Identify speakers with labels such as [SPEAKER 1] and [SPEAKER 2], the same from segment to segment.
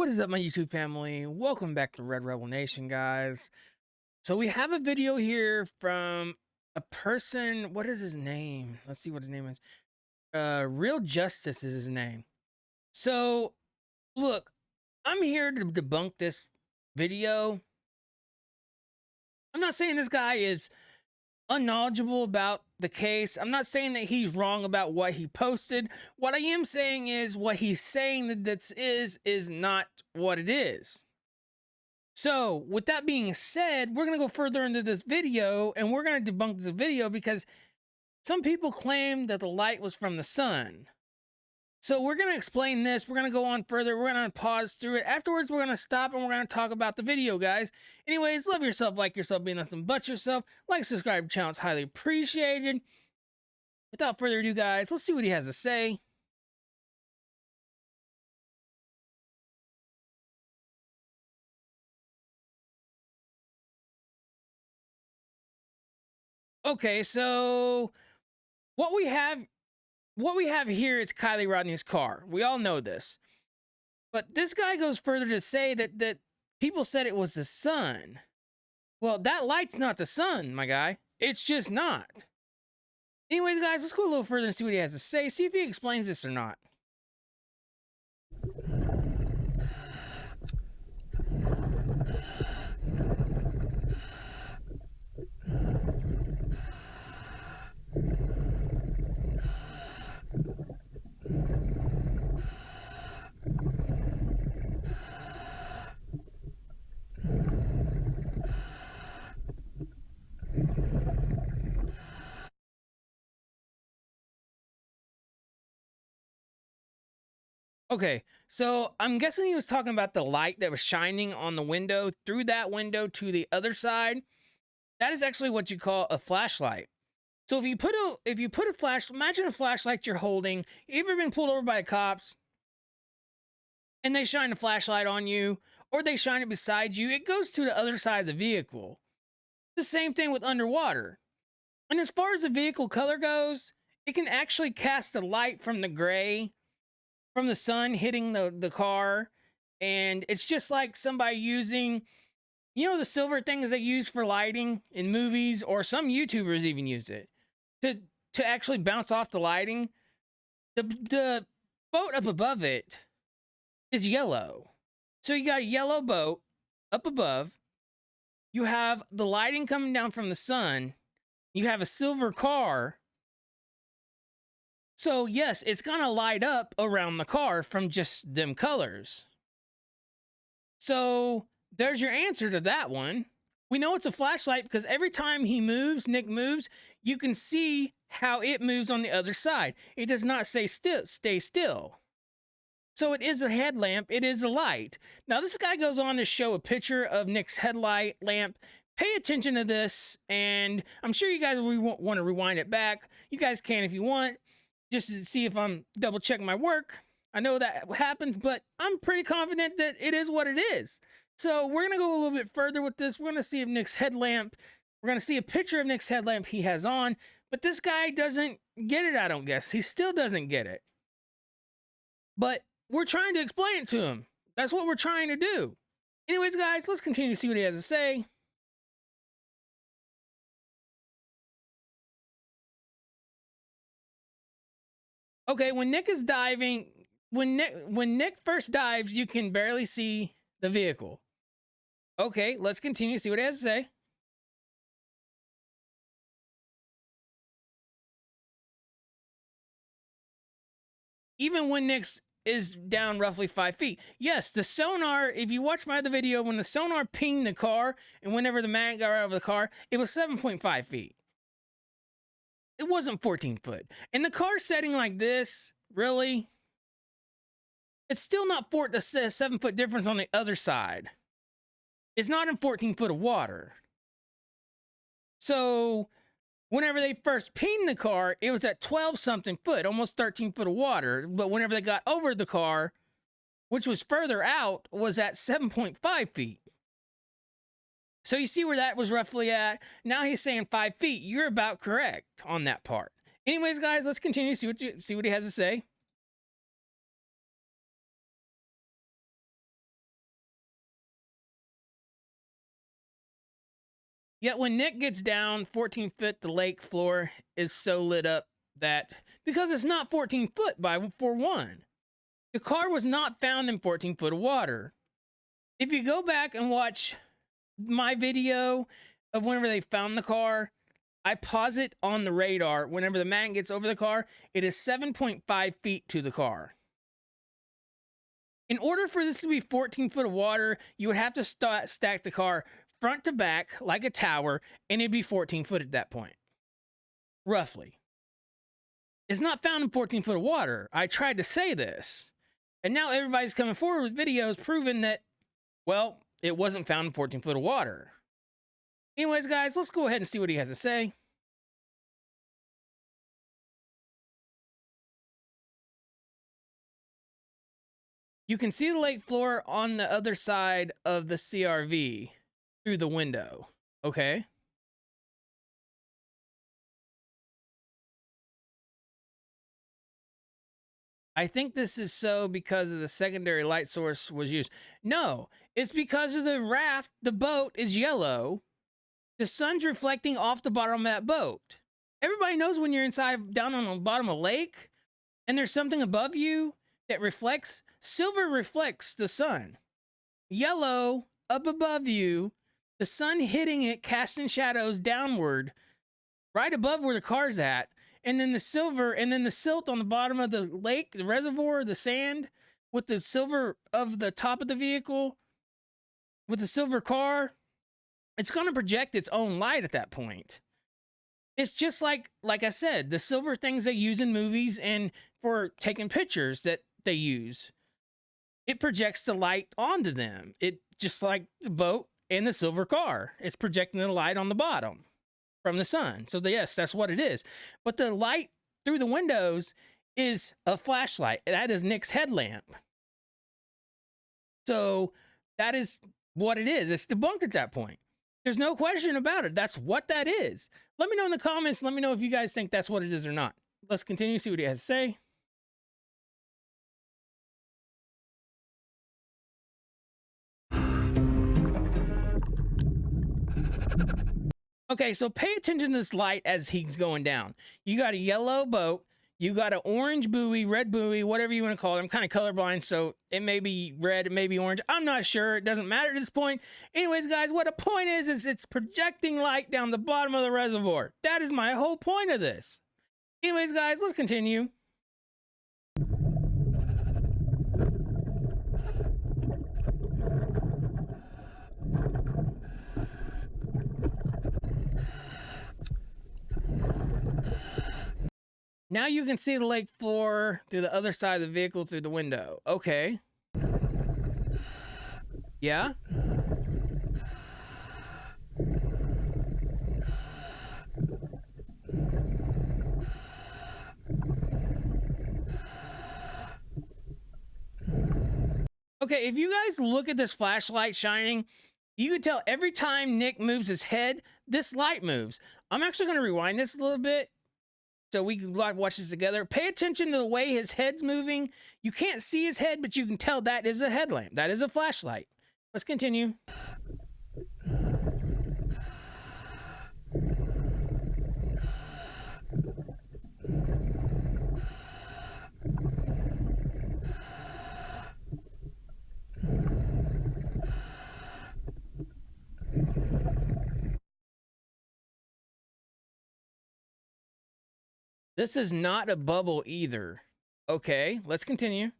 [SPEAKER 1] What is up, my YouTube family? Welcome back to Red Rebel Nation, guys. So we have a video here from a person. What is his name? Let's see what his name is. Real Justice is his name. So look, I'm here to debunk this video. I'm not saying this guy is unknowledgeable about the case. I'm not saying that he's wrong about what he posted. What I am saying is what he's saying that this is not what it is. So with that being said, we're going to go further into this video and we're going to debunk this video because some people claim that the light was from the sun. So we're going to explain this. We're going to go on further. We're going to pause through it. Afterwards, we're going to stop and we're going to talk about the video, guys. Anyways, love yourself, like yourself, be nothing but yourself. Like, subscribe to the channel. It's highly appreciated. Without further ado, guys, let's see what he has to say. Okay, so what we have here is Kylie Rodney's car. We all know this. But this guy goes further to say that people said it was the sun. Well, that light's not the sun, my guy. It's just not. Anyways, guys, let's go a little further and see what he has to say. See if he explains this or not. Okay, so I'm guessing he was talking about the light that was shining on the window through that window to the other side. That is actually what you call a flashlight. So if you put a imagine a flashlight you're holding. You ever been pulled over by the cops and they shine a flashlight on you, or they shine it beside you? It goes to the other side of the vehicle. The same thing with underwater. And as far as the vehicle color goes, it can actually cast a light from the gray from the sun hitting the car, and it's just like somebody using, you know, the silver things they use for lighting in movies, or some YouTubers even use it to actually bounce off the lighting. The boat up above it is yellow. So you got a yellow boat up above. You have the lighting coming down from the sun. You have a silver car. So yes, it's gonna light up around the car from just them colors. So there's your answer to that one. We know it's a flashlight because every time Nick moves, you can see how it moves on the other side. It does not stay still. So it is a headlamp, it is a light. Now this guy goes on to show a picture of Nick's headlight lamp. Pay attention to this, and I'm sure you guys will want to rewind it back. You guys can if you want, just to see if I'm double checking my work. I know that happens, but I'm pretty confident that it is what it is. So we're going to go a little bit further with this. We're going to see if Nick's headlamp, we're going to see a picture of Nick's headlamp he has on, but this guy doesn't get it, I don't guess. He still doesn't get it. But we're trying to explain it to him. That's what we're trying to do. Anyways, guys, let's continue to see what he has to say. Okay, when Nick is diving, when Nick first dives, you can barely see the vehicle. Okay, let's continue to see what he has to say. Even when Nick's is down roughly 5 feet. Yes, the sonar, if you watch my other video, when the sonar pinged the car and whenever the man got out of the car, it was 7.5 feet. It wasn't 14 foot. And the car setting like this, really? It's still not 7 foot difference on the other side. It's not in 14 foot of water. So whenever they first pinged the car, it was at 12 something foot, almost 13 foot of water. But whenever they got over the car, which was further out, was at 7.5 feet. So you see where that was roughly at. Now he's saying 5 feet. You're about correct on that part. Anyways, guys, let's continue to see what he has to say. Yet when Nick gets down 14 foot, the lake floor is so lit up that, because it's not 14 foot for one, the car was not found in 14 foot of water. If you go back and watch my video of whenever they found the car, I pause it on the radar. Whenever the man gets over the car, it is 7.5 feet to the car. In order for this to be 14 foot of water, you would have to stack the car front to back like a tower, and it'd be 14 foot at that point. Roughly. It's not found in 14 foot of water. I tried to say this. And now everybody's coming forward with videos proving that, well, it wasn't found in 14 foot of water. Anyways, guys, let's go ahead and see what he has to say. You can see the lake floor on the other side of the CRV through the window. Okay. I think this is so because of the secondary light source was used. No, it's because of the raft. The boat is yellow. The sun's reflecting off the bottom of that boat. Everybody knows when you're down on the bottom of a lake and there's something above you that reflects. Silver reflects the sun. Yellow up above you, the sun hitting it, casting shadows downward, right above where the car's at. And then the silver, and then the silt on the bottom of the lake, the reservoir, the sand, with the silver of the top of the vehicle, with the silver car, it's going to project its own light at that point. It's just like I said, the silver things they use in movies and for taking pictures that they use. It projects the light onto them. It just like the boat and the silver car. It's projecting the light on the bottom from the sun. So yes, that's what it is. But the light through the windows is a flashlight. That is Nick's headlamp. So that is what it is. It's debunked at that point. There's no question about it. That's what that is. Let me know in the comments. Let me know if you guys think that's what it is or not. Let's continue, see what he has to say. Okay, so pay attention to this light as he's going down. You got a yellow boat, you got an orange buoy, red buoy, whatever you want to call it. I'm kind of colorblind, so it may be red, it may be orange. I'm not sure. It doesn't matter at this point. Anyways, guys, what the point is it's projecting light down the bottom of the reservoir. That is my whole point of this. Anyways, guys, let's continue. Now you can see the lake floor through the other side of the vehicle through the window. Okay. Yeah? Okay, if you guys look at this flashlight shining, you can tell every time Nick moves his head, this light moves. I'm actually going to rewind this a little bit so we can watch this together. Pay attention to the way his head's moving. You can't see his head, but you can tell that is a headlamp. That is a flashlight. Let's continue. This is not a bubble either. Okay, let's continue.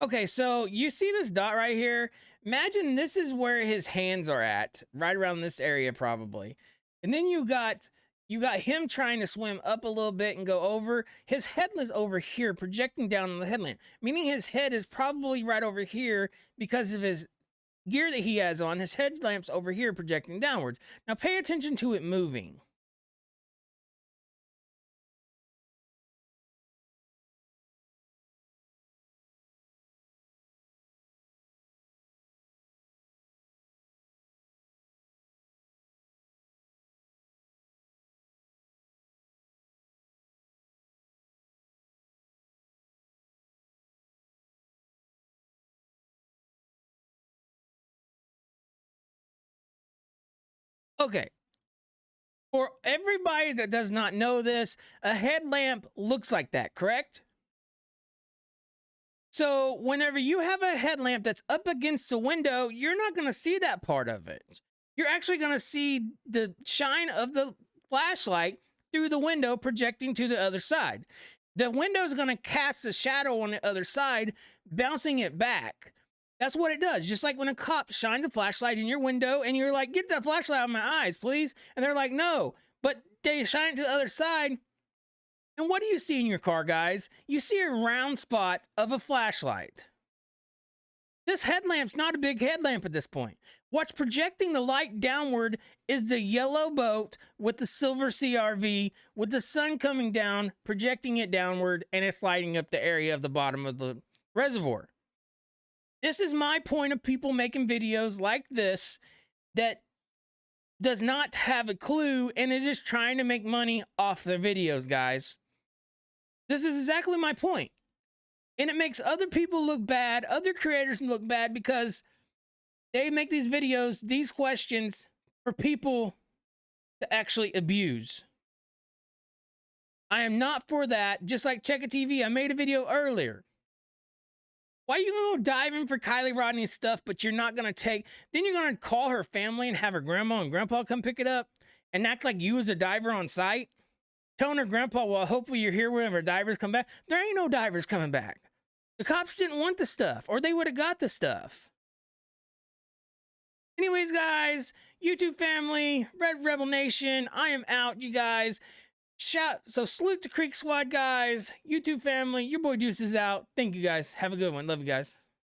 [SPEAKER 1] Okay, so you see this dot right here? Imagine this is where his hands are at, right around this area probably. And then you got him trying to swim up a little bit and go over. His head is over here, projecting down on the headlamp, meaning his head is probably right over here because of his gear that he has on, his headlamp's over here projecting downwards. Now pay attention to it moving. Okay. For everybody that does not know this, a headlamp looks like that, correct? So, whenever you have a headlamp that's up against the window, you're not going to see that part of it. You're actually going to see the shine of the flashlight through the window projecting to the other side. The window is going to cast a shadow on the other side, bouncing it back. That's what it does. Just like when a cop shines a flashlight in your window and you're like, "Get that flashlight out of my eyes, please." And they're like, "No." But they shine it to the other side. And what do you see in your car, guys? You see a round spot of a flashlight. This headlamp's not a big headlamp at this point. What's projecting the light downward is the yellow boat with the silver CRV, with the sun coming down, projecting it downward, and it's lighting up the area of the bottom of the reservoir. This is my point of people making videos like this that does not have a clue and is just trying to make money off their videos, guys. This is exactly my point. And it makes other people look bad, other creators look bad, because they make these videos, these questions, for people to actually abuse. I am not for that. Just like Check It TV, I made a video earlier. Why are you going to dive in for Kylie Rodney's stuff, but you're not going to take... Then you're going to call her family and have her grandma and grandpa come pick it up and act like you was a diver on site? Telling her grandpa, well, hopefully you're here whenever divers come back. There ain't no divers coming back. The cops didn't want the stuff, or they would have got the stuff. Anyways, guys, YouTube family, Red Rebel Nation, I am out, you guys. So salute to Creek Squad, guys. YouTube family, your boy Deuce is out. Thank you, guys. Have a good one. Love you guys.